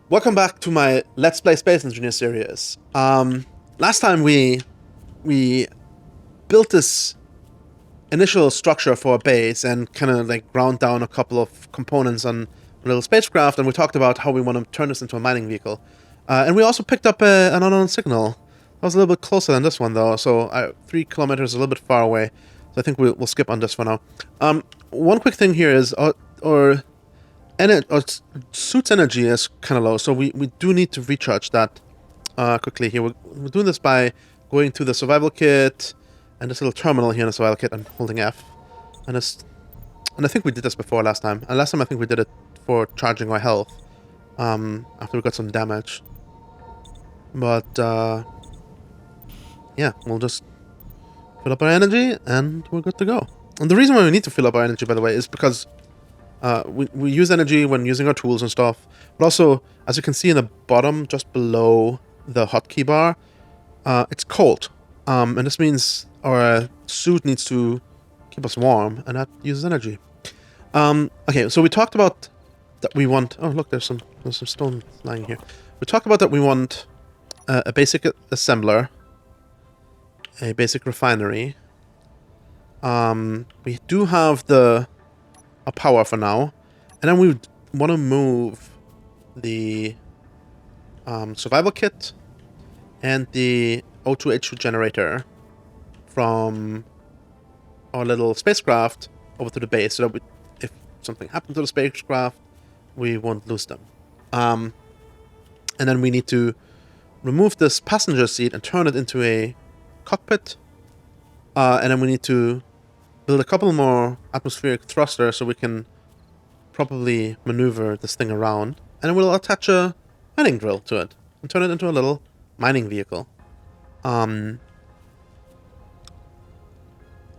Welcome back to my Let's Play Space Engineer series. Last time we built this initial structure for a base and kind of like ground down a couple of components on a little spacecraft, and we talked about how we want to turn this into a mining vehicle. And we also picked up an unknown signal. That was a little bit closer than this one though, so 3 kilometers, a little bit far away. So I think we'll skip on this for now. One quick thing here is our suit's energy is kind of low, so we do need to recharge that quickly here. We're doing this by going to the survival kit and this little terminal here in the survival kit and holding F. And I think we did this before last time. And last time I think we did it for charging our health after we got some damage. But yeah, we'll just fill up our energy and we're good to go. And the reason why we need to fill up our energy, by the way, is because we use energy when using our tools and stuff, but also, as you can see in the bottom, just below the hotkey bar, it's cold. And this means our suit needs to keep us warm, and that uses energy. Okay, so we talked about that we want... Oh, look, there's some stone lying here. We talked about that we want a basic assembler, a basic refinery. We do have a power for now, and then we want to move the survival kit and the O2H2 generator from our little spacecraft over to the base, so that if something happened to the spacecraft, we won't lose them. And then we need to remove this passenger seat and turn it into a cockpit, and then we need to build a couple more atmospheric thrusters so we can properly maneuver this thing around. And then we'll attach a mining drill to it and turn it into a little mining vehicle. I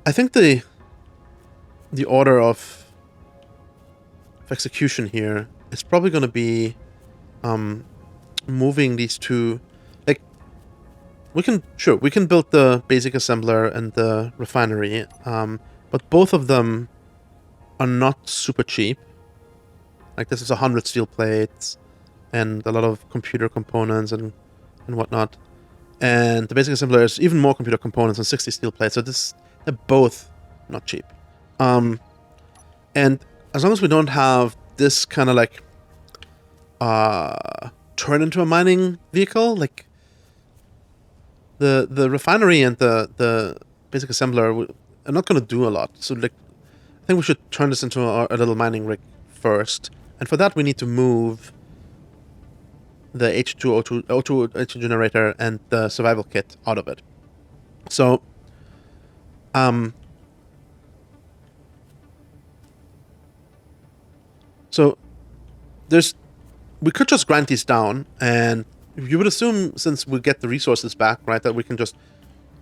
think the order of execution here is probably going to be moving these two. Like, we can build the basic assembler and the refinery, but both of them are not super cheap. Like, this is 100 steel plates and a lot of computer components and whatnot. And the basic assembler is even more computer components and 60 steel plates. So they're both not cheap. And as long as we don't have this kind of like turn into a mining vehicle, like the refinery and the basic assembler are not going to do a lot. So like, I think we should turn this into a little mining rig first. And for that, we need to move the O2 generator and the survival kit out of it. So, we could just grind these down, and you would assume, since we get the resources back, right, that we can just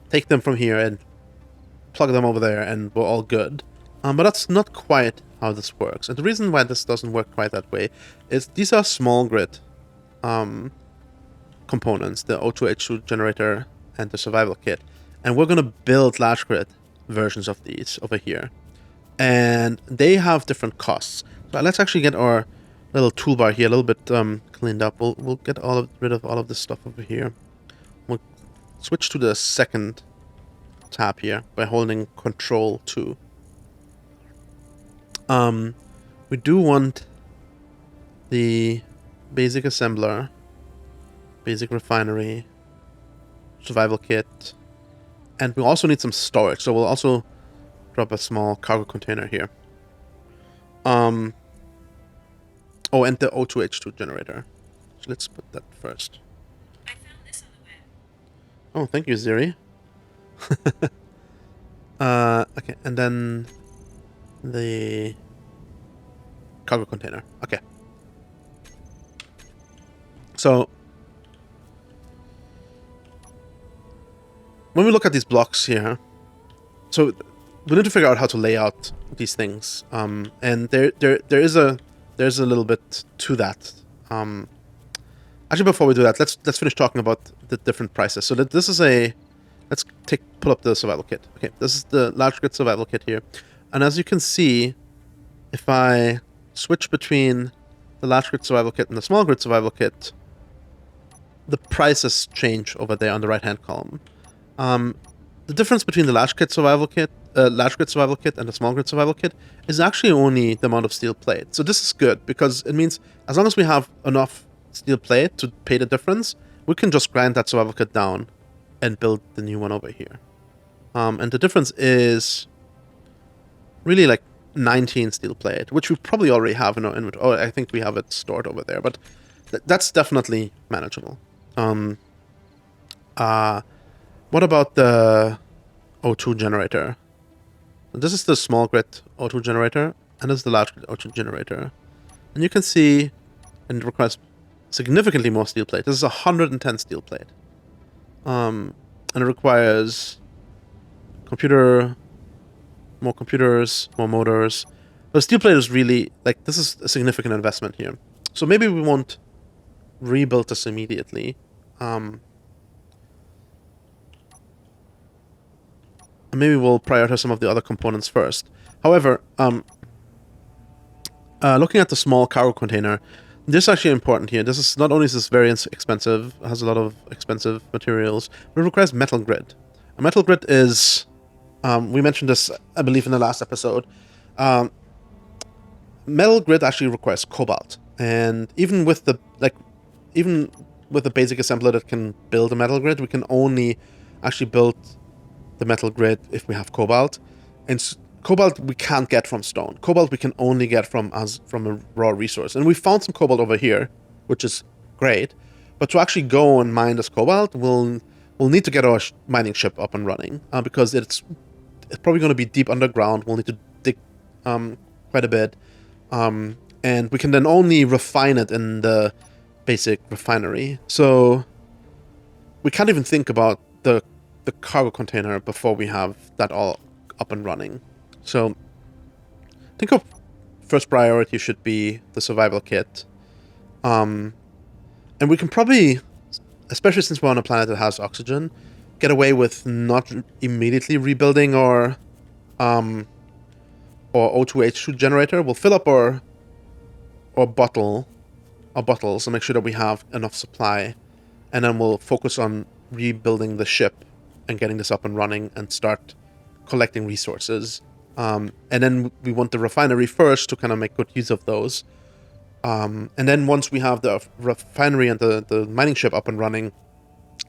take them from here and plug them over there, and we're all good. But that's not quite how this works. And the reason why this doesn't work quite that way is these are small grid components, the O2H2 generator and the survival kit. And we're going to build large grid versions of these over here. And they have different costs. So let's actually get our little toolbar here a little bit cleaned up. We'll get rid of all of this stuff over here. We'll switch to the second tab here by holding Control 2. We do want the basic assembler, basic refinery, survival kit, and we also need some storage, so we'll also drop a small cargo container here. Oh, and the O2H2 generator. So let's put that first. I found this on the web. Oh, thank you, Ziri. Okay, and then the cargo container. Okay. So when we look at these blocks here, so we need to figure out how to lay out these things. And there's a little bit to that. Actually, before we do that, let's finish talking about the different prices. So that this is let's pull up the survival kit. Okay, this is the large grid survival kit here. And as you can see, if I switch between the large grid survival kit and the small grid survival kit, the prices change over there on the right-hand column. The difference between the large grid survival kit and the small grid survival kit is actually only the amount of steel plate. So this is good because it means as long as we have enough steel plate to pay the difference, we can just grind that survival kit down and build the new one over here. And the difference is really like 19 steel plate, which we probably already have in our inventory. Oh, I think we have it stored over there, but that's definitely manageable. What about the O2 generator? This is the small grid O2 generator, and this is the large grid O2 generator. And you can see, and it requires significantly more steel plate. This is 110 steel plate. And it requires more computers, more motors. But steel plate is really, like, this is a significant investment here. So maybe we won't rebuild this immediately. Maybe we'll prioritize some of the other components first. However, looking at the small cargo container, this is actually important here. This is not only is this very expensive, it has a lot of expensive materials, but it requires metal grid. A metal grid is, we mentioned this, I believe, in the last episode. Metal grid actually requires cobalt, and even with the basic assembler that can build a metal grid, we can only actually build the metal grid if we have cobalt. And cobalt we can't get from stone. Cobalt we can only get from a raw resource. And we found some cobalt over here, which is great. But to actually go and mine this cobalt, we'll need to get our mining ship up and running, because it's probably going to be deep underground. We'll need to dig quite a bit. And we can then only refine it in the basic refinery. So we can't even think about the cargo container before we have that all up and running. So I think our first priority should be the survival kit. And we can probably, especially since we're on a planet that has oxygen, get away with not immediately rebuilding our O2H2 generator. We'll fill up our bottles and make sure that we have enough supply, and then we'll focus on rebuilding the ship and getting this up and running and start collecting resources. And then we want the refinery first to kind of make good use of those. And then once we have the refinery and the mining ship up and running,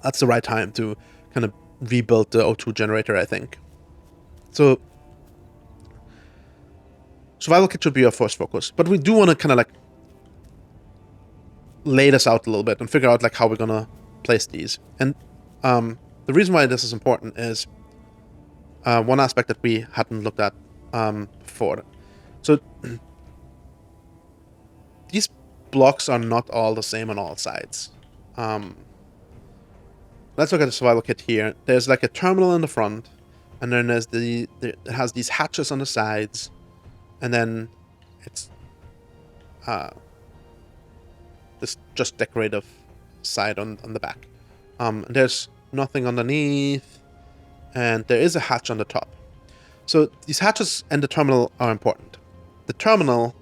that's the right time to kind of rebuild the O2 generator, I think. So survival kit should be our first focus. But we do want to kind of like lay this out a little bit and figure out like how we're going to place these. And the reason why this is important is one aspect that we hadn't looked at before. So these blocks are not all the same on all sides. Let's look at the survival kit here. There's like a terminal in the front, and then there's it has these hatches on the sides, and then it's this just decorative side on the back. And there's nothing underneath, and there is a hatch on the top. So these hatches and the terminal are important. The terminal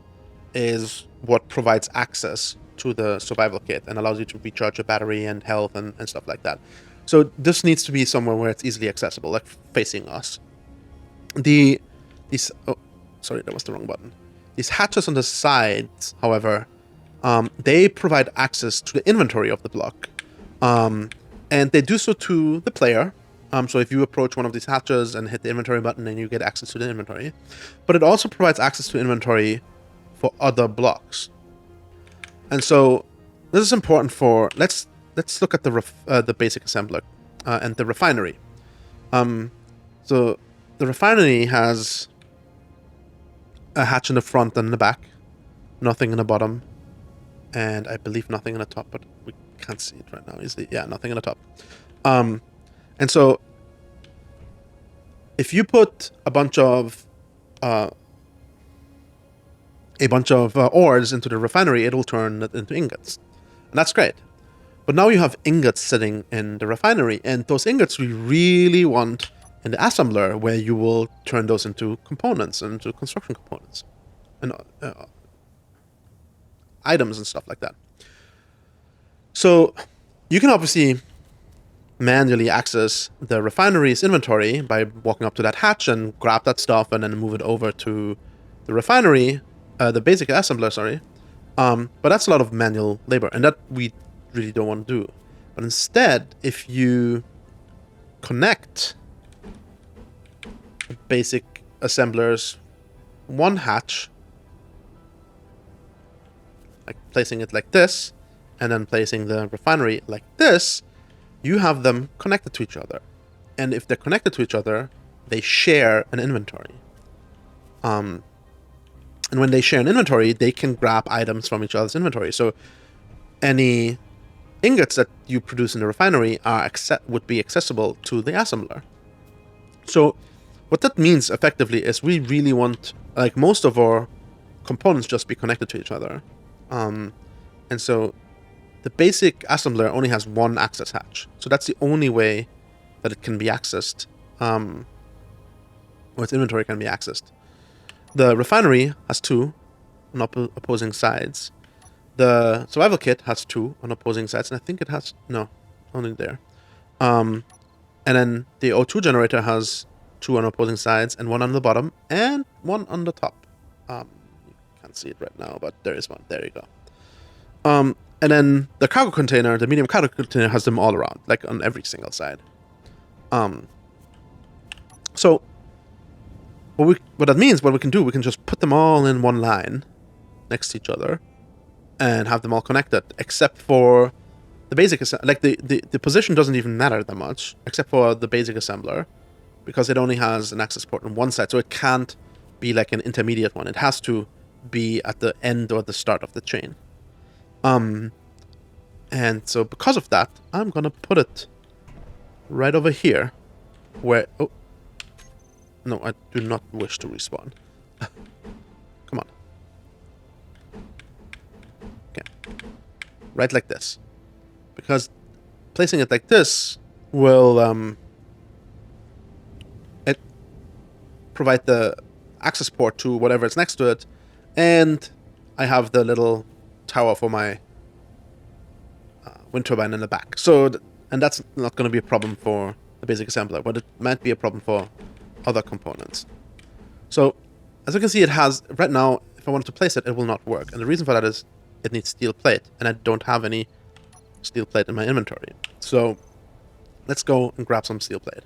is what provides access to the survival kit and allows you to recharge your battery and health and stuff like that. So this needs to be somewhere where it's easily accessible, like facing us. Oh, sorry, that was the wrong button. These hatches on the sides, however, they provide access to the inventory of the block. And they do so to the player. So if you approach one of these hatches and hit the inventory button, then you get access to the inventory. But it also provides access to inventory for other blocks. And so this is important for... Let's look at the basic assembler and the refinery. So the refinery has a hatch in the front and in the back, nothing in the bottom, and I believe nothing in the top, but we can't see it right now easily. Yeah, nothing in the top. And so if you put a bunch of ores into the refinery, it'll turn it into ingots. And that's great. But now you have ingots sitting in the refinery, and those ingots we really want in the assembler, where you will turn those into components, into construction components. And items and stuff like that. So you can obviously manually access the refinery's inventory by walking up to that hatch and grab that stuff and then move it over to the refinery, the basic assembler, sorry. But that's a lot of manual labor, and that we really don't want to do. But instead, if you connect the basic assembler's one hatch, like placing it like this, and then placing the refinery like this, you have them connected to each other. And if they're connected to each other, they share an inventory. And when they share an inventory, they can grab items from each other's inventory. So any ingots that you produce in the refinery would be accessible to the assembler. So what that means effectively is we really want, like, most of our components just be connected to each other. And so the basic assembler only has one access hatch. So that's the only way that it can be accessed, or its inventory can be accessed. The refinery has two on opposing sides. The survival kit has two on opposing sides, and I think it has, no, only there. And then the O2 generator has two on opposing sides, and one on the bottom, and one on the top. You can't see it right now, but there is one. There you go. And then the cargo container, the medium cargo container, has them all around, like on every single side. So what that means, what we can do, we can just put them all in one line next to each other and have them all connected, except for the basic, like the position doesn't even matter that much, except for the basic assembler, because it only has an access port on one side, so it can't be like an intermediate one. It has to be at the end or the start of the chain. And so because of that, I'm gonna put it right over here, where, oh, no, I do not wish to respawn. Come on. Okay. Right like this. Because placing it like this will it provide the access port to whatever is next to it, and I have the little tower for my wind turbine in the back. So, and that's not going to be a problem for the basic assembler, but it might be a problem for other components. So, as you can see, it has, right now, if I wanted to place it, it will not work. And the reason for that is it needs steel plate, and I don't have any steel plate in my inventory. So, let's go and grab some steel plate.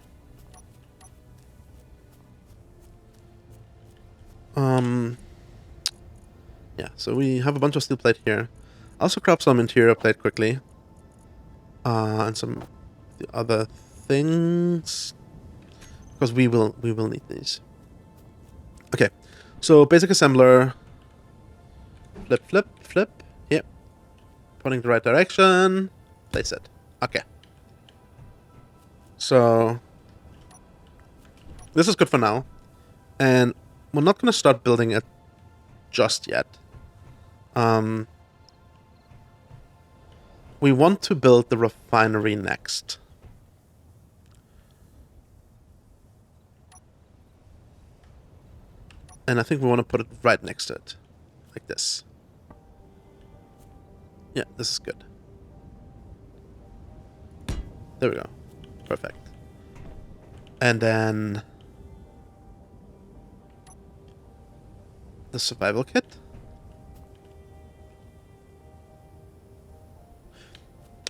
Yeah, so we have a bunch of steel plate here. I'll also grab some interior plate quickly. And some the other things, because we will need these. Okay, so basic assembler, flip, yep, pointing the right direction, place it. Okay, so this is good for now, and we're not going to start building it just yet. We want to build the refinery next. And I think we want to put it right next to it. Like this. Yeah, this is good. There we go. Perfect. And then the survival kit.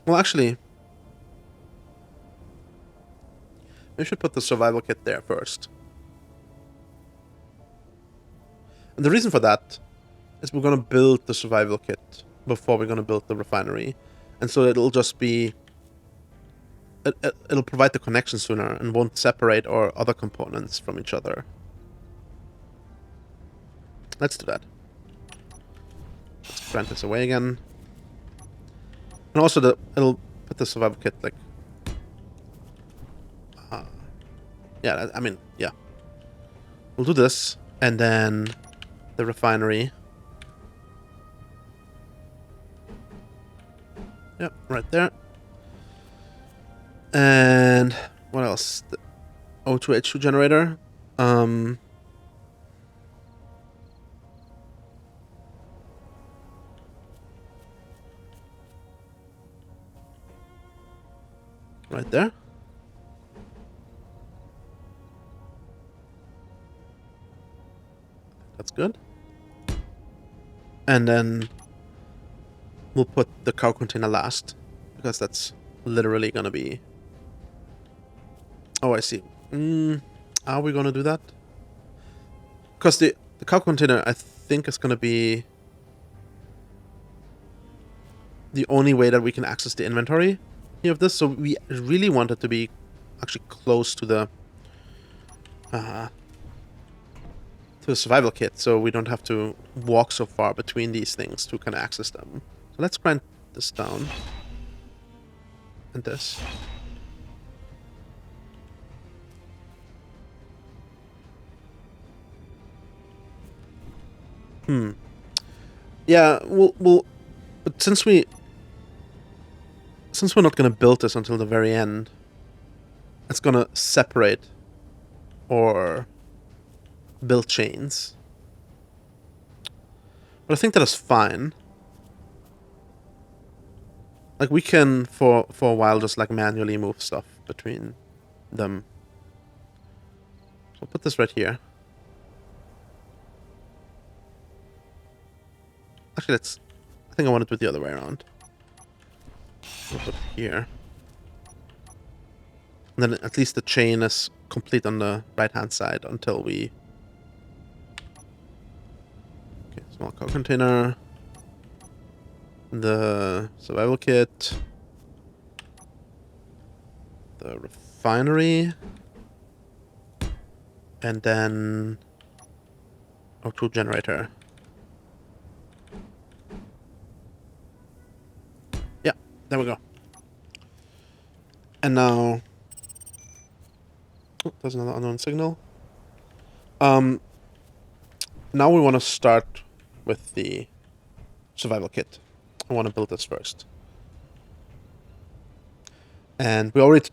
Well, actually, we should put the survival kit there first. And the reason for that is we're going to build the survival kit before we're going to build the refinery. And so it'll just be... It'll provide the connection sooner and won't separate our other components from each other. Let's do that. Let's grant this away again. And also, it'll put the survival kit, like... yeah, I mean, yeah. We'll do this, and then the refinery. Yep, right there. And what else? The O2H2 generator. right there. That's good. And then we'll put the cargo container last, because that's literally gonna be... Oh, I see. Are we gonna do that? Because the cargo container, I think, is gonna be the only way that we can access the inventory here of this. So we really want it to be actually close to the survival kit, so we don't have to walk so far between these things to kind of access them. So let's grind this down. And this. Yeah, but since we're not gonna build this until the very end, it's gonna separate or build chains. But I think that is fine. Like, we can for a while just like manually move stuff between them. So I'll put this right here. Actually, I think I want to do it the other way around. We'll put it here. And then at least the chain is complete on the right-hand side until we... Okay, small cargo container. The survival kit. The refinery. And then... O2 generator. Yeah, there we go. And now... Oh, there's another unknown signal. Now we want to start with the survival kit. I want to build this first. And we already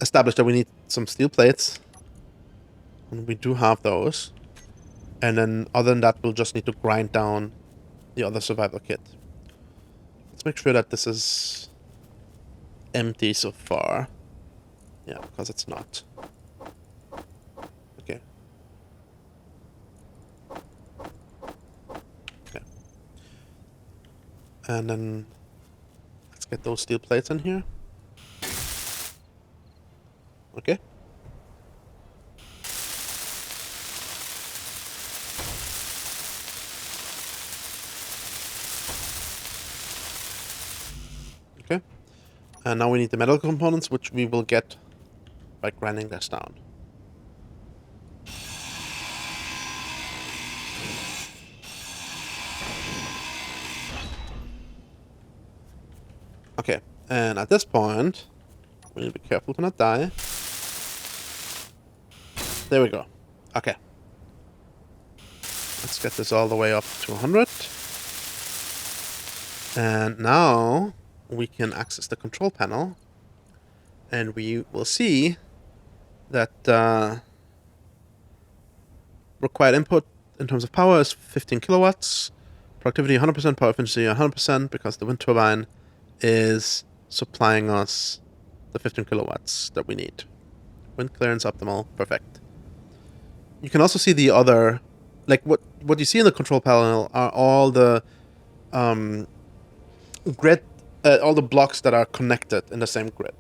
established that we need some steel plates. And we do have those. And then other than that, we'll just need to grind down the other survival kit. Let's make sure that this is empty so far. Yeah, because it's not. Okay. Okay. And then let's get those steel plates in here. Okay. Okay. And now we need the metal components, which we will get by grinding this down. Okay, and at this point, we need to be careful to not die. There we go. Okay. Let's get this all the way up to 100. And now we can access the control panel. And we will see that required input in terms of power is 15 kilowatts. Productivity 100%, power efficiency 100%, because the wind turbine is supplying us the 15 kilowatts that we need. Wind clearance optimal, perfect. You can also see the other, like what you see in the control panel are all the grid, all the blocks that are connected in the same grid.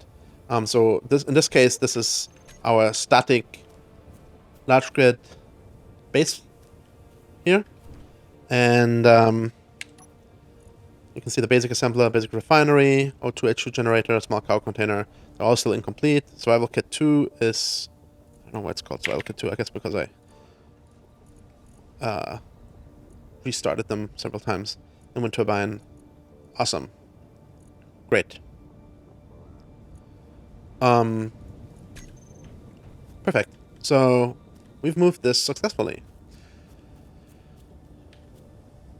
So in this case, this is our static large grid base here, and you can see the basic assembler, basic refinery, O2 H2 generator, small cargo container. They're all still incomplete. Survival kit 2 is... I don't know why it's called survival kit 2. I guess because I restarted them several times. And wind turbine. Awesome. Great. Perfect. So we've moved this successfully.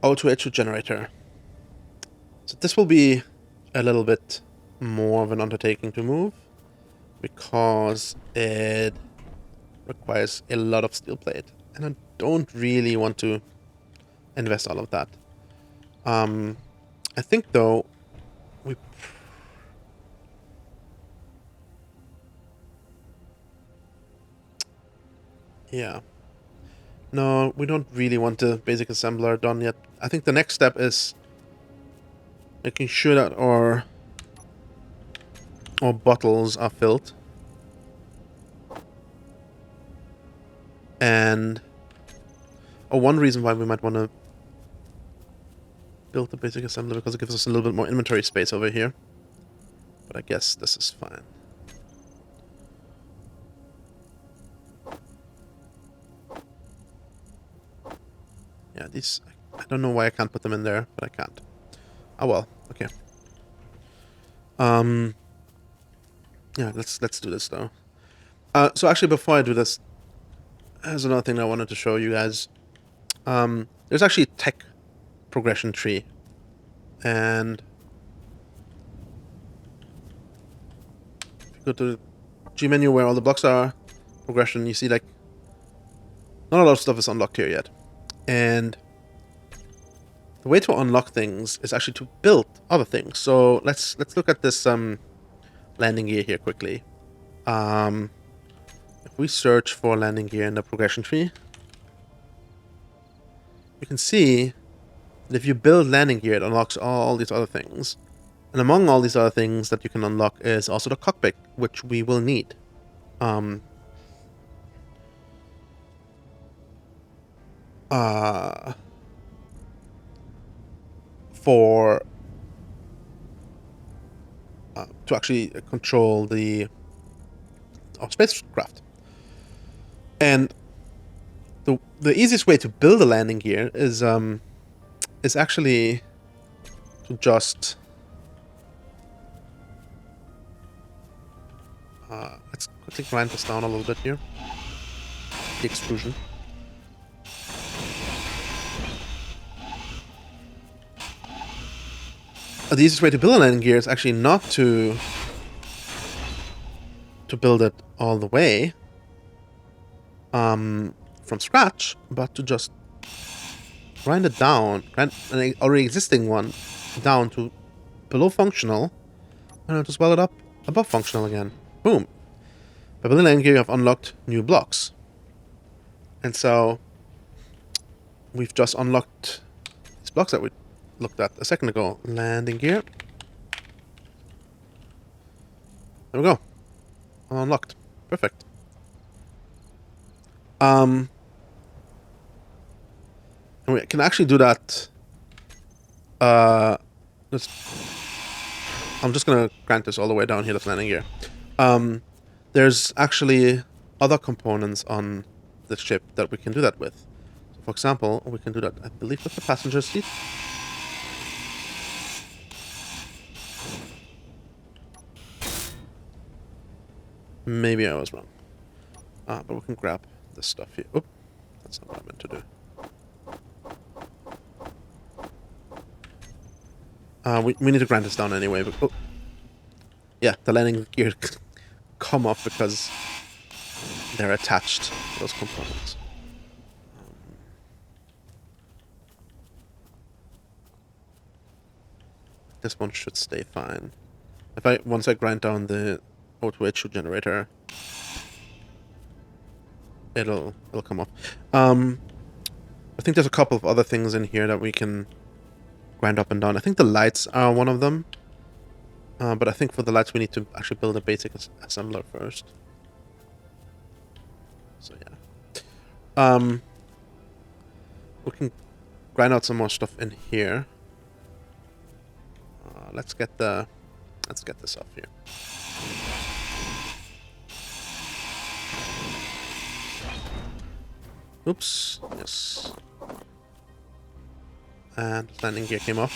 O2 H2 generator. So this will be a little bit more of an undertaking to move, because it requires a lot of steel plate, and I don't really want to invest all of that. I think though Yeah. No, we don't really want the basic assembler done yet. I think the next step is making sure that our bottles are filled. And one reason why we might want to build the basic assembler, because it gives us a little bit more inventory space over here. But I guess this is fine. Yeah, these... I don't know why I can't put them in there, but I can't. Oh well, okay. Yeah, let's do this though. So actually, before I do this, there's another thing I wanted to show you guys. There's actually a tech progression tree, and if you go to the G menu where all the blocks are, progression, you see like not a lot of stuff is unlocked here yet, and the way to unlock things is actually to build other things. So let's look at this landing gear here quickly. If we search for landing gear in the progression tree, you can see that if you build landing gear, it unlocks all these other things. And among all these other things that you can unlock is also the cockpit, which we will need. For to actually control our spacecraft. And the easiest way to build a landing gear is actually to just let's quickly grind this down a little bit here. The extrusion. The easiest way to build a landing gear is actually not to build it all the way from scratch, but to just grind it down, grind an already existing one down to below functional, and to swell it up above functional again. Boom. By building a landing gear, you have unlocked new blocks. And so we've just unlocked these blocks that we looked at a second ago. Landing gear. There we go. Unlocked. Perfect. And we can actually do that. I'm just gonna grant this all the way down here, this landing gear. There's actually other components on the ship that we can do that with. So for example, we can do that, I believe, with the passenger seat. Maybe I was wrong. But we can grab this stuff here. Oop, that's not what I meant to do. We need to grind this down anyway. But, oh. Yeah, the landing gear come off because they're attached to those components. This one should stay fine. Once I grind down the E02 generator, it'll come off. I think there's a couple of other things in here that we can grind up and down. I think the lights are one of them. But I think for the lights we need to actually build a basic assembler first. So yeah. We can grind out some more stuff in here. Let's get this off here. Oops. Yes. And landing gear came off.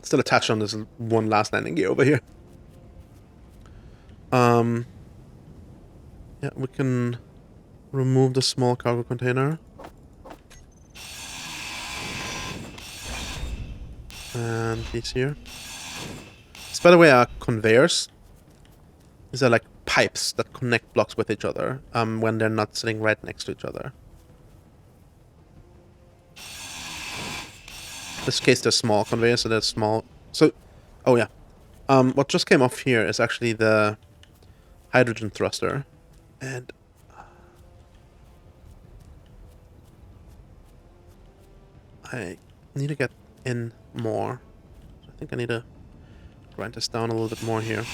Still attached on this one last landing gear over here. Yeah, we can remove the small cargo container. And these here. This, by the way, are conveyors. These are like pipes that connect blocks with each other when they're not sitting right next to each other. In this case, they're small conveyors, so they're small. So, oh yeah. What just came off here is actually the hydrogen thruster. And I need to get in more. So I think I need to grind this down a little bit more here.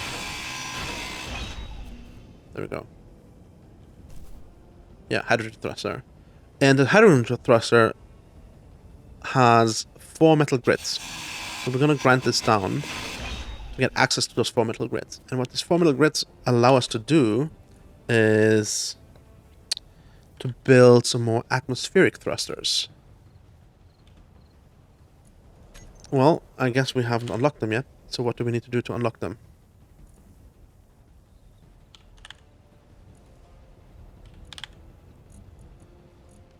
There we go. Yeah, hydrogen thruster. And the hydrogen thruster has 4 metal grids. So we're going to grind this down to get access to those 4 metal grids. And what these 4 metal grids allow us to do is to build some more atmospheric thrusters. Well, I guess we haven't unlocked them yet. So what do we need to do to unlock them?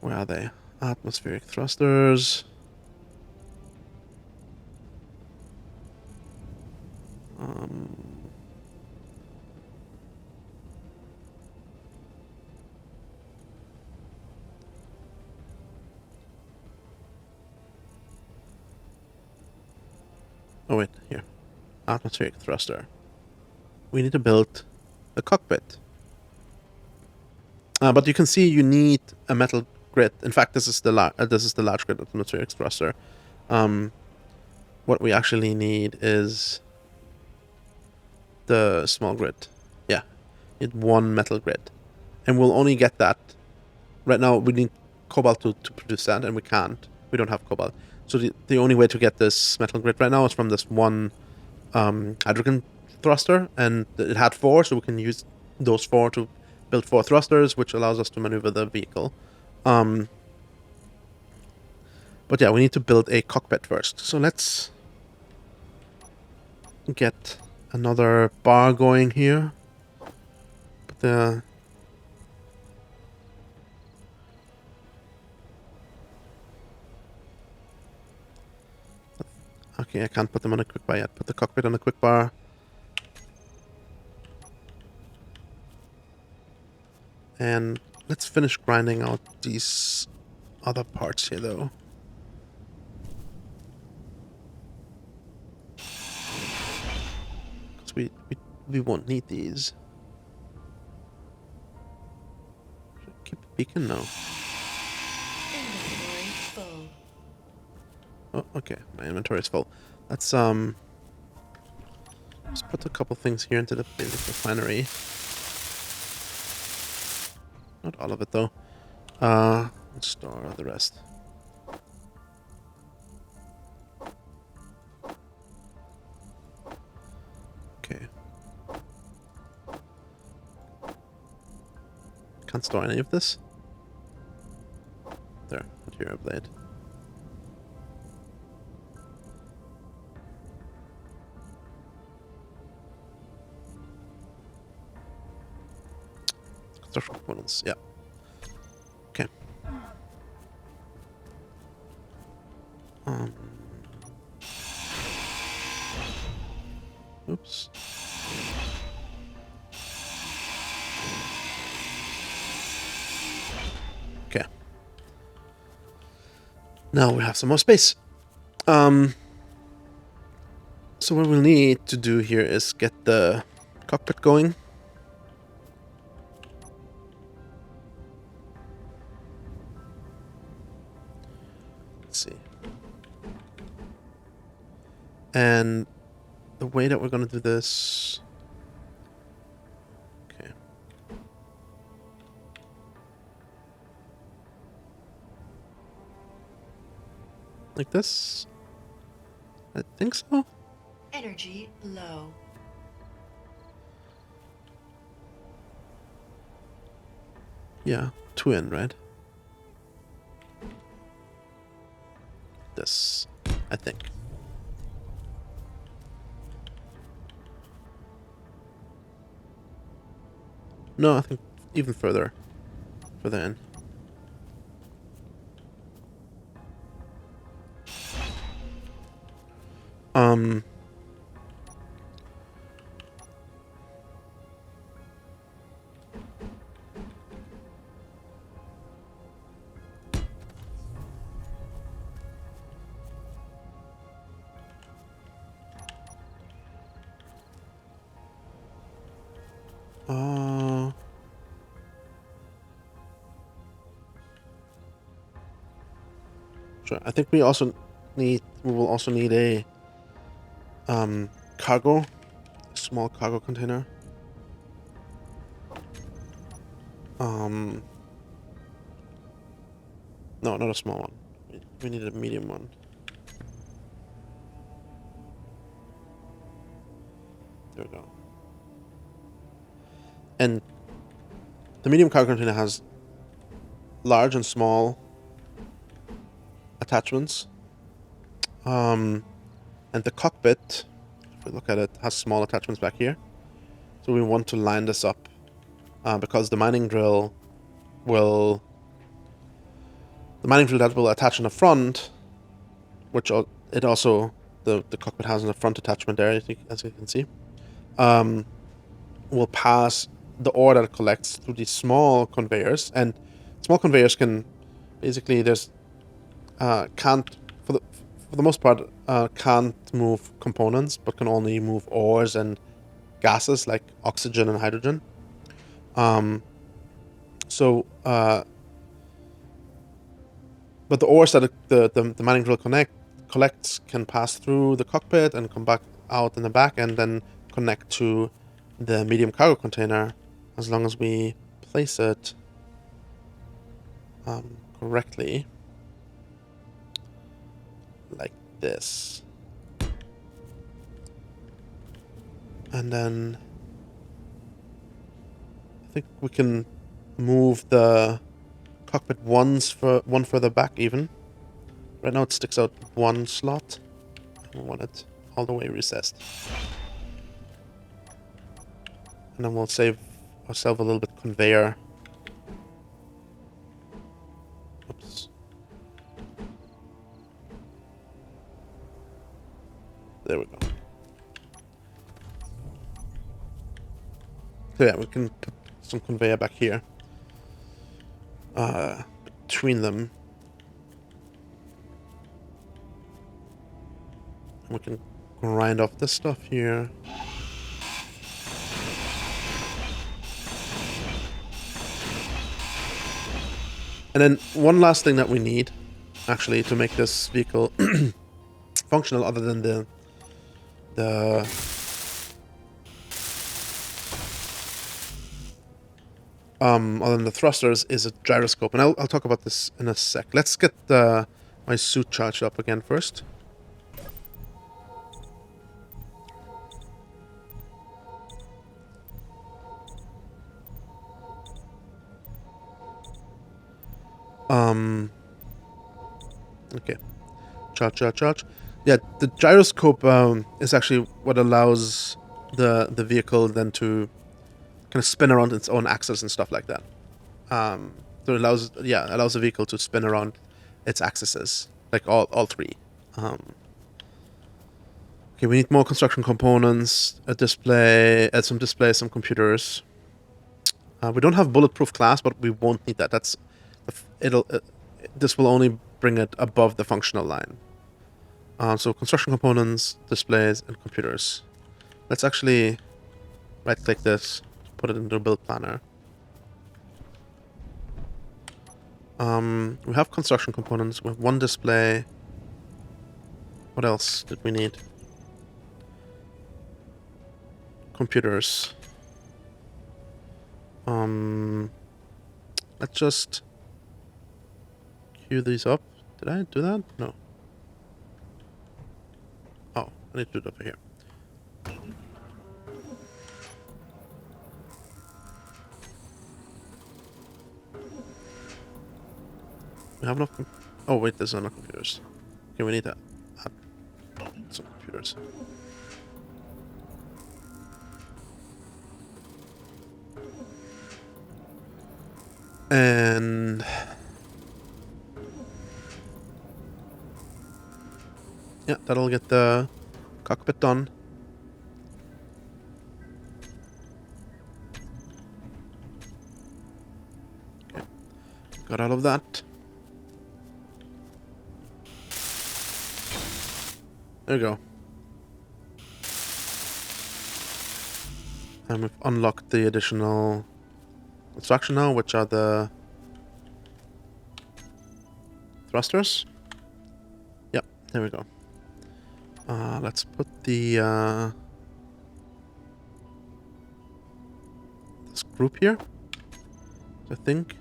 Where are they? Atmospheric thrusters. Oh wait, here. Atmospheric thruster. We need to build a cockpit. But you can see you need a metal grid. In fact, this is the large grid atmospheric thruster. What we actually need is the small grid. Yeah, need 1 metal grid, and we'll only get that. Right now, we need cobalt to produce that, and we can't. We don't have cobalt. So the only way to get this metal grid right now is from this 1 hydrogen thruster, and it had 4, so we can use those 4 to build 4 thrusters, which allows us to maneuver the vehicle. But yeah, we need to build a cockpit first. So let's get another bar going here. But okay, I can't put them on a quick bar yet. Put the cockpit on a quick bar. And let's finish grinding out these other parts here, though. Because we won't need these. Should I keep the beacon? No. Inventory full. Oh, okay. My inventory is full. Let's put a couple things here into the basic refinery. Not all of it, though. Let's store the rest. Okay. Can't store any of this. There, material blade. Construction components, yeah. Okay. Oops. Okay. Now we have some more space. So what we'll need to do here is get the cockpit going. Let's see. And the way that we're going to do this... Okay. Like this? I think so. Energy low. Yeah, 2 in, right? This, I think. No, I think even further in. Sure. I think we will also need a cargo, small cargo container. No, not a small one. We need a medium one. There we go. And the medium cargo container has large and small attachments. And the cockpit, if we look at it, has small attachments back here. So we want to line this up because the mining drill that will attach in the front, which it also the cockpit has in the front attachment there, as you can see, will pass the ore that it collects through these small conveyors, and small conveyors can basically can't for the most part can't move components, but can only move ores and gases like oxygen and hydrogen. But the ores that the mining drill collects can pass through the cockpit and come back out in the back and then connect to the medium cargo container as long as we place it correctly, like this. And then I think we can move the cockpit one further back even. Right now it sticks out one slot. I want it all the way recessed. And then we'll save ourselves a little bit conveyor. Oops. There we go. So yeah, we can put some conveyor back here. Between them. We can grind off this stuff here. And then one last thing that we need, actually, to make this vehicle functional, other than the thrusters, is a gyroscope, and I'll talk about this in a sec. Let's get my suit charged up again first. Okay. Charge. Yeah, the gyroscope is actually what allows the vehicle then to kind of spin around its own axis and stuff like that. So it allows the vehicle to spin around its axes, like all three. Okay, we need more construction components, a display, some displays, some computers. We don't have bulletproof glass, but we won't need that. This will only bring it above the functional line. So construction components, displays, and computers. Let's actually right-click this, put it into a build planner. We have construction components. We have one display. What else did we need? Computers. Let's just queue these up. Did I do that? No. Oh, I need to do it over here. We have enough. Oh wait, there's not enough computers. Okay, we need to add some computers. And yeah, that'll get the cockpit done. Okay, got all of that. There we go. And we've unlocked the additional construction now, which are the thrusters. There we go. Let's put the this group here. I think.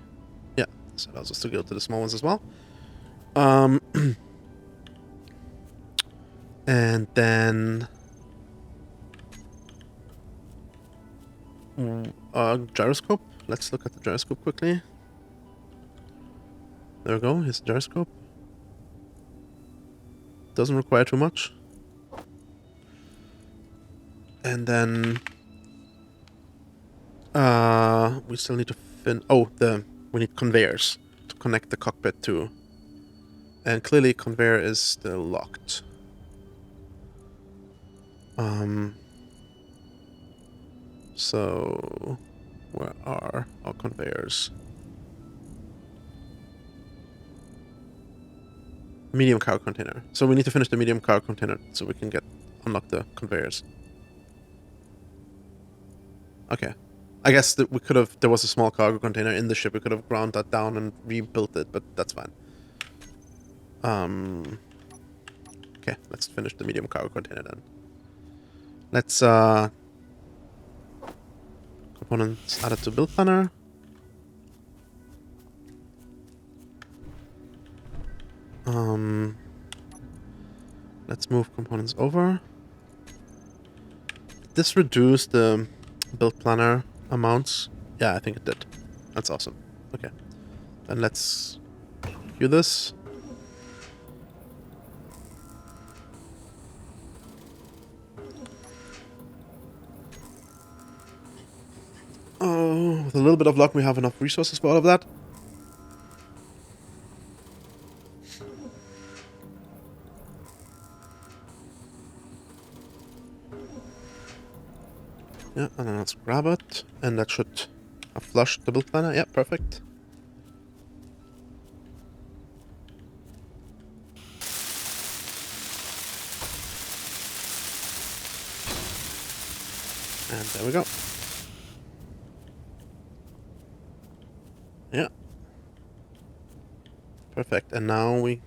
Yeah, this allows us to go to the small ones as well. And then gyroscope. Let's look at the gyroscope quickly. There we go. Here's the gyroscope. Doesn't require too much. And then we still need to we need conveyors to connect the cockpit to. And clearly conveyor is still locked. So where are our conveyors? Medium cargo container. So we need to finish the medium cargo container so we can unlock the conveyors. Okay. I guess that there was a small cargo container in the ship. We could have ground that down and rebuilt it, but that's fine. Okay, let's finish the medium cargo container then. Let's components added to build planner. Let's move components over. Did this reduce the build planner amounts? Yeah, I think it did. That's awesome. Okay. Then let's do this. Oh, with a little bit of luck, we have enough resources for all of that. Yeah, and then let's grab it. And that should have flushed the build planner. Yeah, perfect. And there we go. Yeah. Perfect. And now we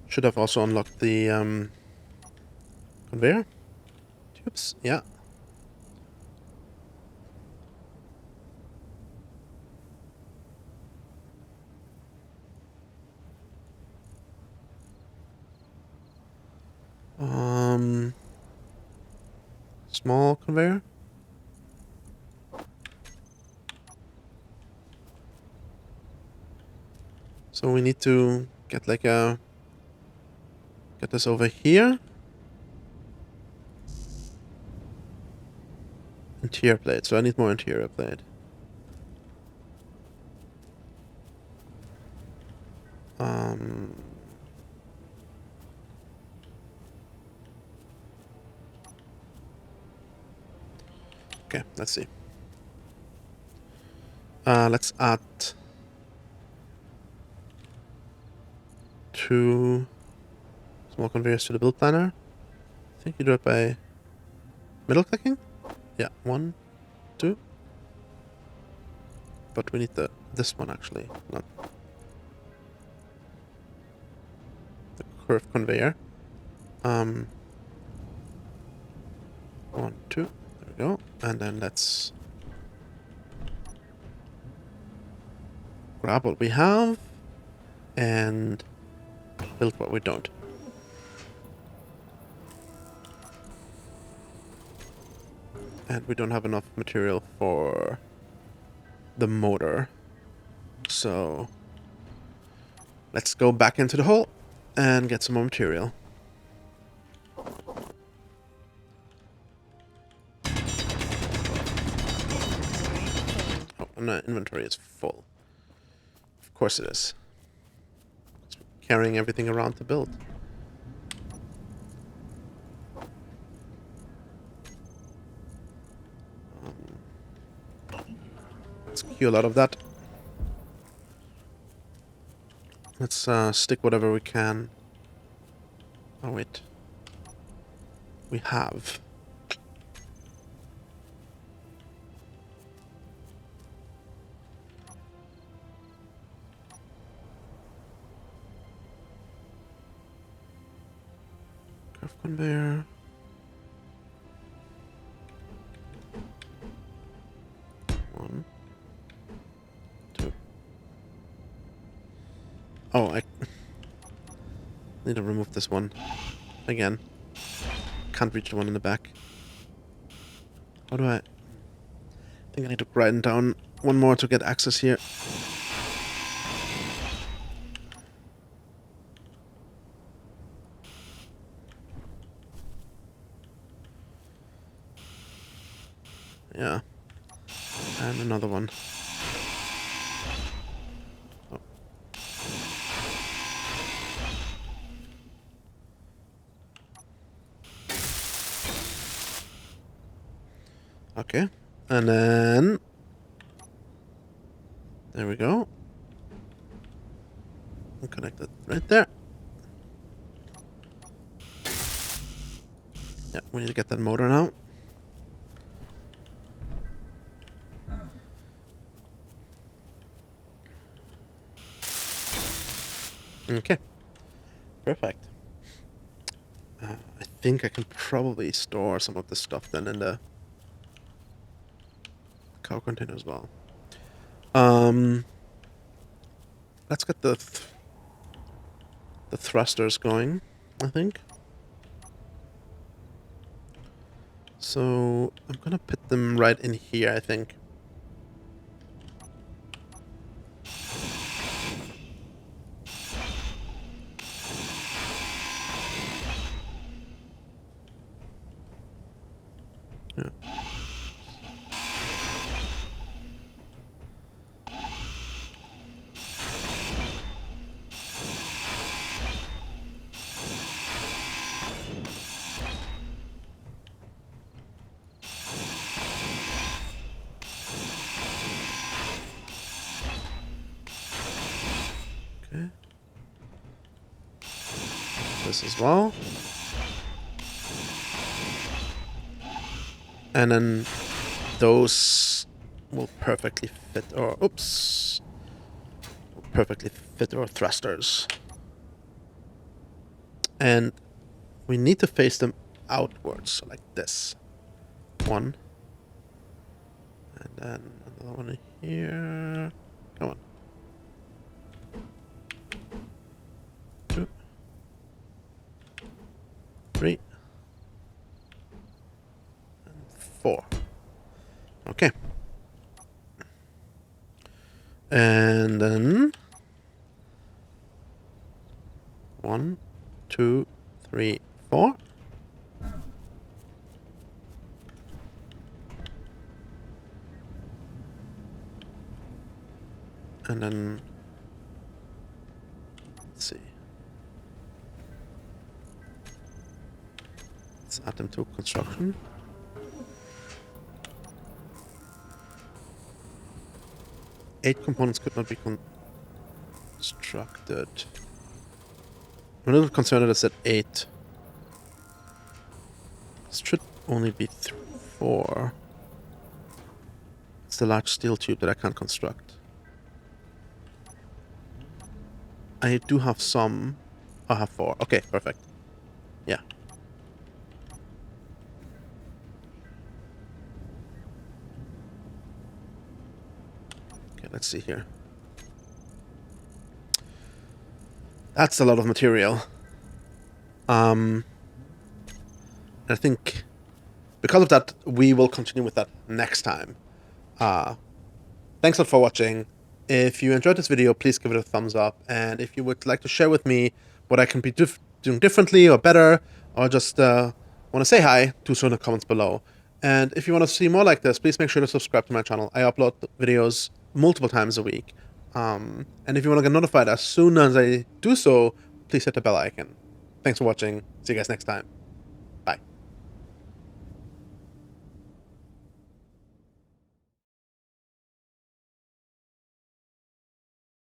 should have also unlocked the conveyor tubes. Yeah. Small conveyor. So we need to get get this over here. Interior plate. So I need more interior plate. Okay, let's see. Let's add 2 small conveyors to the build planner. I think you do it by middle clicking. Yeah, 1, 2. But we need this one actually, not the curved conveyor. 1, 2. There we go. And then let's grab what we have and build what we don't. And we don't have enough material for the motor. So let's go back into the hole and get some more material. Oh, and the inventory is full. Of course it is. Carrying everything around to build. Let's queue a lot of that. Let's stick whatever we can. Oh wait. We have. Shaft conveyor. One, two. Oh, I need to remove this one again. Can't reach the one in the back. How do I? I think I need to grind down one more to get access here. Yeah. And another one. Oh. Okay. And then... There we go. I'll connect it right there. Yeah, we need to get that motor now. Okay. Perfect. I think I can probably store some of this stuff then in the cow container as well. Let's get the thrusters going, I think. So I'm gonna put them right in here, I think. Yeah. Okay. This as well. And then those will perfectly fit our... Oops. Perfectly fit our thrusters. And we need to face them outwards, so like this. One. And then another one here. Come on. Two. Three. And four. Okay. And then... 1, 2, 3, 4. And then, let's see. Let's add them to construction. Eight components could not be constructed. I'm a little concerned that I said 8. This should only be 4. It's the large steel tube that I can't construct. I do have some. I have 4. Okay, perfect. Yeah. Okay, let's see here. That's a lot of material. I think because of that, we will continue with that next time. Thanks a lot for watching. If you enjoyed this video, please give it a thumbs up. And if you would like to share with me what I can be doing differently or better, or just want to say hi, do so in the comments below. And if you want to see more like this, please make sure to subscribe to my channel. I upload videos multiple times a week. And if you want to get notified as soon as I do so, please hit the bell icon. Thanks for watching. See you guys next time.